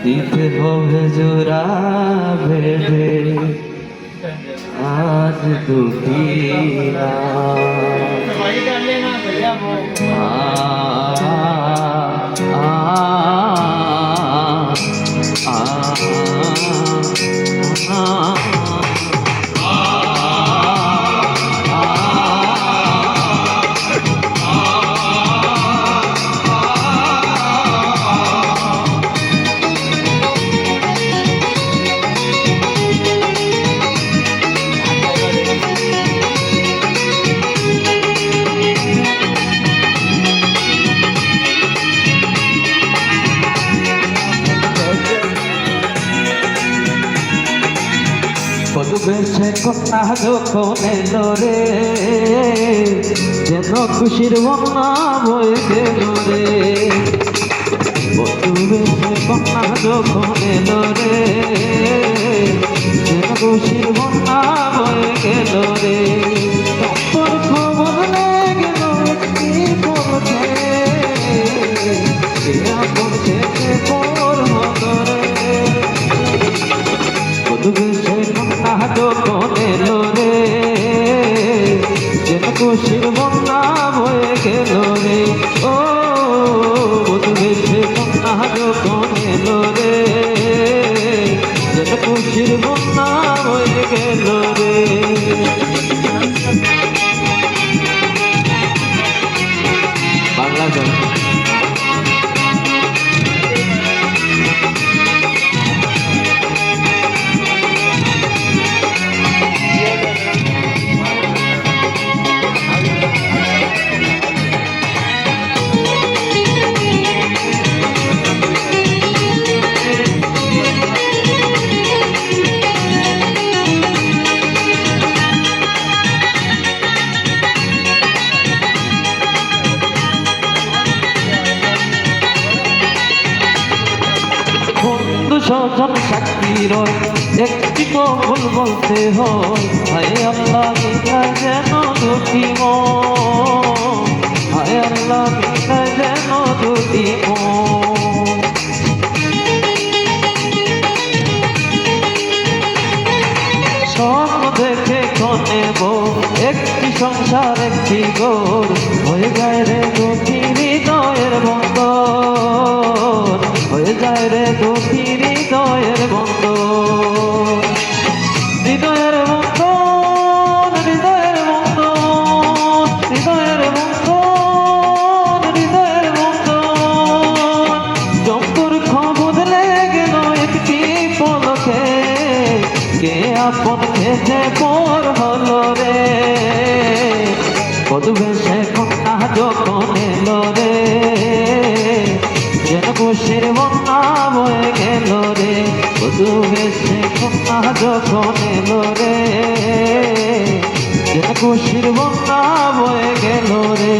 দিতে হবে জোড়া বেঁধে আজ দুটি বেশে কন্যা যখন এলো রে যেন খুশির বন্যা বয়ে গেল রে। বধু বেশে কন্যা যখন এলো রে যেন খুশির বন্যা বয়ে গেল রে। সম্পর্ক বদলে গেল একটি পলকে আপন থেকে পর হলো রে। বধু বেশে যখন এলো রে যেন খুশির বন্যা বয়ে গেল রে। ও বধু বেশে কন্যা যখন এলো রে যেন খুশির বন্যা বয়ে গেল রে। বাংলা গান সজন সাক্ষী রয় একটি কবুল বলতে হয়। হায় আল্লাহ মিলায় যেন দুটি মন, হায় আল্লাহ মিলায় যেন দুটি মন। স্বপ্ন দেখে নেব একটি সংসার একটি ঘর হয়ে যায় রে দুটি হৃদয়ের বন্ধন, হয়ে যায় রে দুটি হৃদয়ের বন্ধন। হৃদয়ের বন্ধন হৃদয়ের বন্ধন হৃদয়ের বন্ধন হৃদয়ের বন্ধন। সম্পর্ক বদলে গেল একটি পলকে কে আপন খেতে পর হলো রে। বধু বেশে কন্যা যখন এলো রে যেন খুশির বন্যা বয়ে গেল রে। বধু বেশে কন্যা যখন এলো রে যেন খুশির বন্যা বয়ে গেল রে।